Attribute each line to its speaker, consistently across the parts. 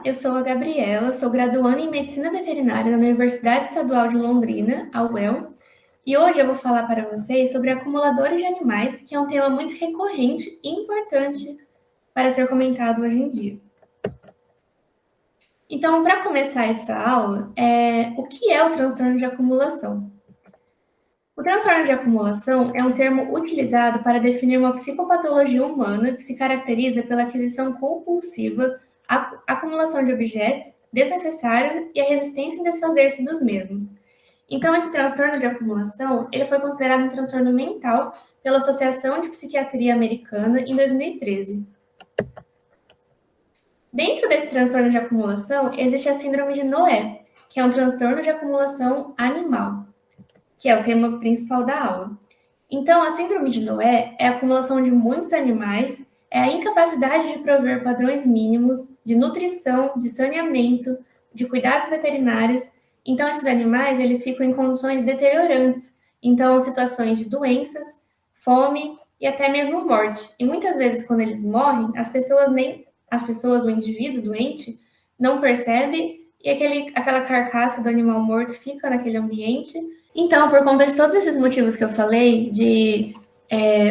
Speaker 1: eu sou a Gabriela, sou graduanda em Medicina Veterinária na Universidade Estadual de Londrina, a UEL, e hoje eu vou falar para vocês sobre acumuladores de animais, que é um tema muito recorrente e importante para ser comentado hoje em dia. Então, para começar essa aula, o que é o transtorno de acumulação? O transtorno de acumulação é um termo utilizado para definir uma psicopatologia humana que se caracteriza pela aquisição compulsiva, acumulação de objetos desnecessários e a resistência em desfazer-se dos mesmos. Então, esse transtorno de acumulação, ele foi considerado um transtorno mental pela Associação de Psiquiatria Americana em 2013. Dentro desse transtorno de acumulação, existe a síndrome de Noé, que é um transtorno de acumulação animal, que é o tema principal da aula. Então, a síndrome de Noé é a acumulação de muitos animais, é a incapacidade de prover padrões mínimos de nutrição, de saneamento, de cuidados veterinários. Então, esses animais, eles ficam em condições deteriorantes. Então, situações de doenças, fome e até mesmo morte. E muitas vezes, quando eles morrem, as pessoas, o indivíduo doente, não percebe e aquela carcaça do animal morto fica naquele ambiente. Então, por conta de todos esses motivos que eu falei,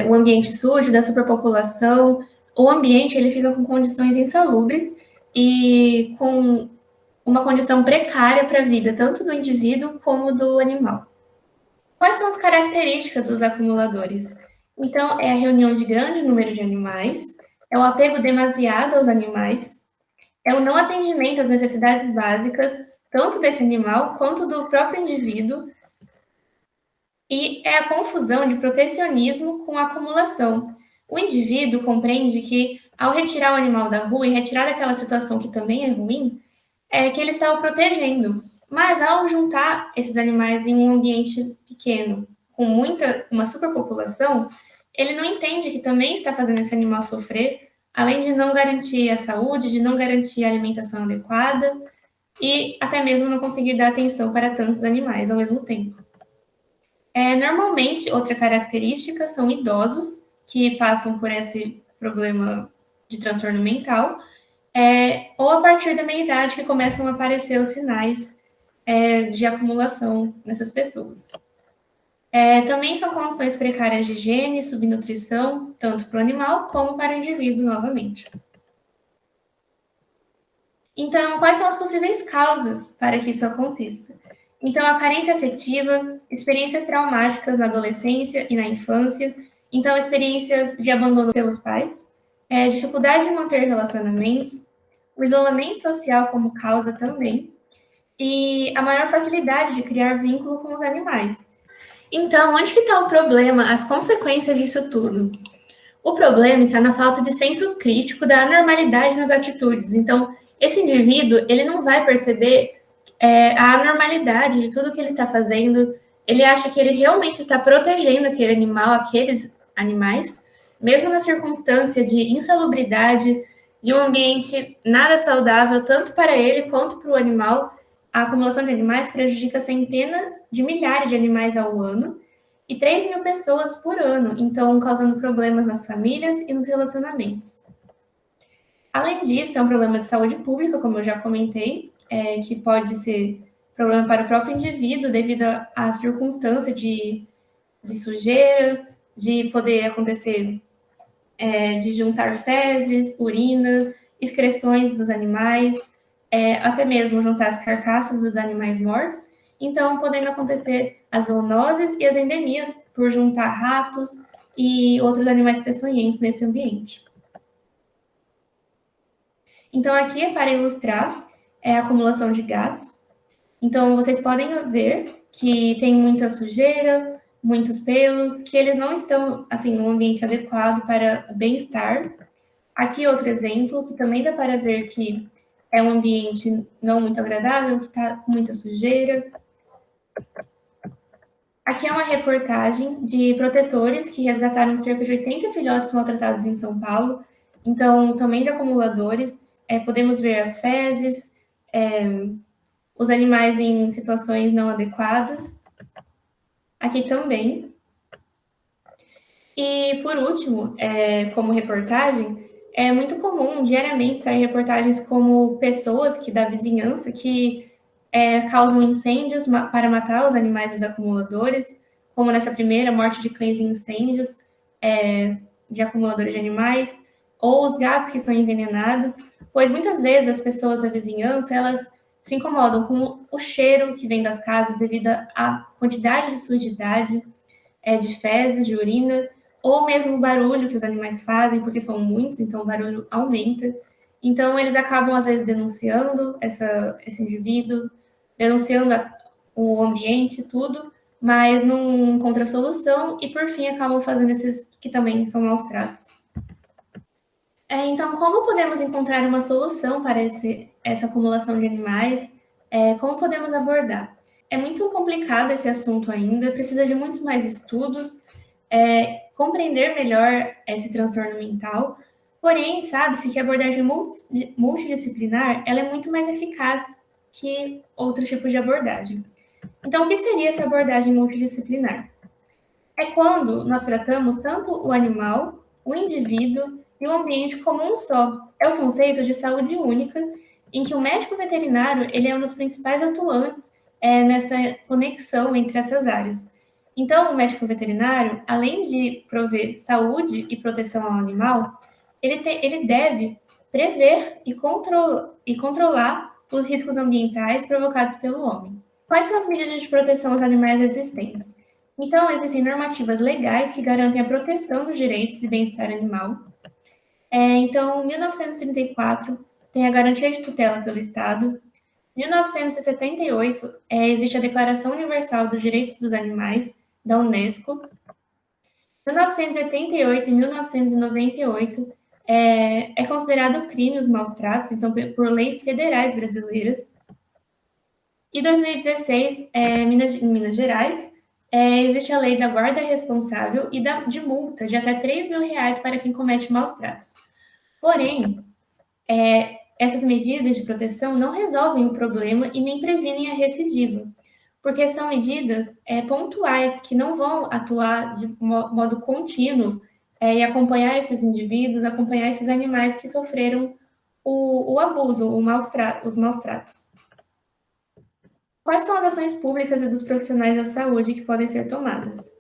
Speaker 1: o ambiente sujo, da superpopulação, o ambiente ele fica com condições insalubres e com uma condição precária para a vida, tanto do indivíduo como do animal. Quais são as características dos acumuladores? Então, é a reunião de grande número de animais, é o apego demasiado aos animais, é o não atendimento às necessidades básicas, tanto desse animal quanto do próprio indivíduo, e é a confusão de protecionismo com acumulação. O indivíduo compreende que, ao retirar o animal da rua e retirar daquela situação que também é ruim, é que ele está o protegendo. Mas ao juntar esses animais em um ambiente pequeno, com uma superpopulação, ele não entende que também está fazendo esse animal sofrer, além de não garantir a saúde, de não garantir a alimentação adequada e até mesmo não conseguir dar atenção para tantos animais ao mesmo tempo. Normalmente, outra característica são idosos que passam por esse problema de transtorno mental, ou a partir da meia-idade que começam a aparecer os sinais de acumulação nessas pessoas. Também são condições precárias de higiene, subnutrição, tanto para o animal como para o indivíduo, novamente. Então, quais são as possíveis causas para que isso aconteça? Então, a carência afetiva, experiências traumáticas na adolescência e na infância, então, experiências de abandono pelos pais, dificuldade de manter relacionamentos, o isolamento social como causa também, e a maior facilidade de criar vínculo com os animais. Então, onde que está o problema, as consequências disso tudo? O problema está na falta de senso crítico da anormalidade nas atitudes. Então, esse indivíduo, ele não vai perceber a anormalidade de tudo que ele está fazendo. Ele acha que ele realmente está protegendo aquele animal, aqueles animais, mesmo na circunstância de insalubridade, de um ambiente nada saudável, tanto para ele quanto para o animal. A acumulação de animais prejudica centenas de milhares de animais ao ano e 3 mil pessoas por ano, então causando problemas nas famílias e nos relacionamentos. Além disso, é um problema de saúde pública, como eu já comentei, que pode ser problema para o próprio indivíduo devido à circunstância de sujeira, de poder acontecer de juntar fezes, urina, excreções dos animais, até mesmo juntar as carcaças dos animais mortos. Então, podendo acontecer as zoonoses e as endemias por juntar ratos e outros animais peçonhentos nesse ambiente. Então, aqui é para ilustrar a acumulação de gatos. Então, vocês podem ver que tem muita sujeira, muitos pelos, que eles não estão, assim, num ambiente adequado para o bem-estar. Aqui outro exemplo, que também dá para ver que é um ambiente não muito agradável, que está com muita sujeira. Aqui é uma reportagem de protetores que resgataram cerca de 80 filhotes maltratados em São Paulo. Então, também de acumuladores, podemos ver as fezes, os animais em situações não adequadas. Aqui também. E, por último, como reportagem, É muito comum, diariamente, sair reportagens como pessoas da vizinhança que causam incêndios para matar os animais dos acumuladores, como nessa primeira, morte de cães em incêndios é, de acumuladores de animais, ou os gatos que são envenenados, pois muitas vezes as pessoas da vizinhança, elas se incomodam com o cheiro que vem das casas devido à quantidade de sujidade, de fezes, de urina, ou mesmo o barulho que os animais fazem, porque são muitos, então o barulho aumenta. Então, eles acabam, às vezes, denunciando esse indivíduo, denunciando o ambiente, tudo, mas não encontra solução e, por fim, acabam fazendo esses que também são maus tratos. Então, como podemos encontrar uma solução para essa acumulação de animais? Como podemos abordar? É muito complicado esse assunto ainda, precisa de muitos mais estudos, compreender melhor esse transtorno mental, porém, sabe-se que a abordagem multidisciplinar ela é muito mais eficaz que outros tipos de abordagem. Então, o que seria essa abordagem multidisciplinar? É quando nós tratamos tanto o animal, o indivíduo e o ambiente como um só. É o conceito de saúde única, em que o médico veterinário ele é um dos principais atuantes nessa conexão entre essas áreas. Então, o médico veterinário, além de prover saúde e proteção ao animal, ele deve prever e controlar os riscos ambientais provocados pelo homem. Quais são as medidas de proteção aos animais existentes? Então, existem normativas legais que garantem a proteção dos direitos e bem-estar animal. Então, 1934 tem a garantia de tutela pelo Estado. 1978 existe a Declaração Universal dos Direitos dos Animais, da Unesco. 1988 e 1998 é considerado crime os maus tratos, então, por leis federais brasileiras. E 2016, em Minas Gerais, existe a lei da guarda responsável e de multa de até R$ 3.000 para quem comete maus tratos. Porém, essas medidas de proteção não resolvem o problema e nem previnem a recidiva, porque são medidas pontuais que não vão atuar de modo contínuo e acompanhar esses indivíduos, acompanhar esses animais que sofreram o abuso, os maus tratos. Quais são as ações públicas e dos profissionais da saúde que podem ser tomadas?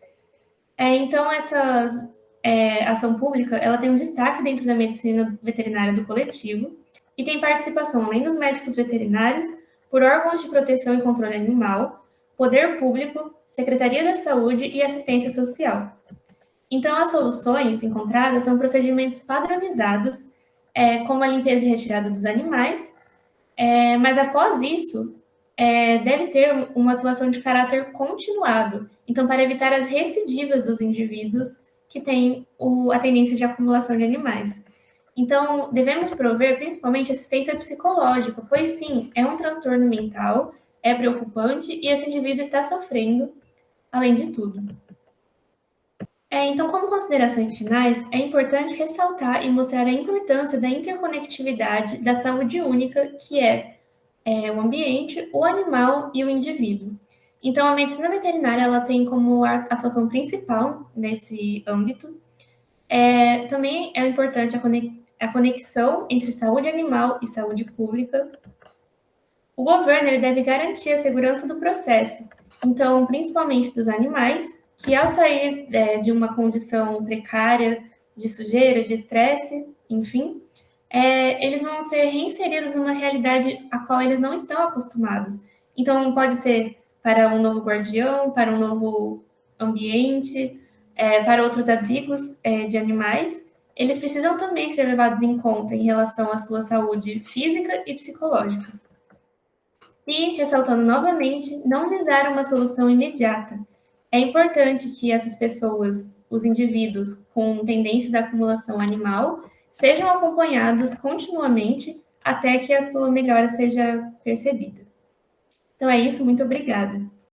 Speaker 1: Então, essa ação pública ela tem um destaque dentro da medicina veterinária do coletivo e tem participação, além dos médicos veterinários, por órgãos de proteção e controle animal, poder público, Secretaria da Saúde e assistência social. Então, as soluções encontradas são procedimentos padronizados, como a limpeza e retirada dos animais, mas após isso, deve ter uma atuação de caráter continuado, então, para evitar as recidivas dos indivíduos que têm a tendência de acumulação de animais. Então, devemos prover principalmente assistência psicológica, pois sim, é um transtorno mental, é preocupante e esse indivíduo está sofrendo, além de tudo. Então, como considerações finais, é importante ressaltar e mostrar a importância da interconectividade da saúde única, que é o ambiente, o animal e o indivíduo. Então, a medicina veterinária ela tem como atuação principal nesse âmbito. Também é importante a conexão entre saúde animal e saúde pública. O governo ele deve garantir a segurança do processo, então, principalmente dos animais, que ao sair de uma condição precária, de sujeira, de estresse, enfim, eles vão ser reinseridos numa realidade a qual eles não estão acostumados. Então, pode ser para um novo guardião, para um novo ambiente, para outros abrigos de animais. Eles precisam também ser levados em conta em relação à sua saúde física e psicológica. E, ressaltando novamente, não visar uma solução imediata. É importante que essas pessoas, os indivíduos com tendências à acumulação animal, sejam acompanhados continuamente até que a sua melhora seja percebida. Então é isso, muito obrigada.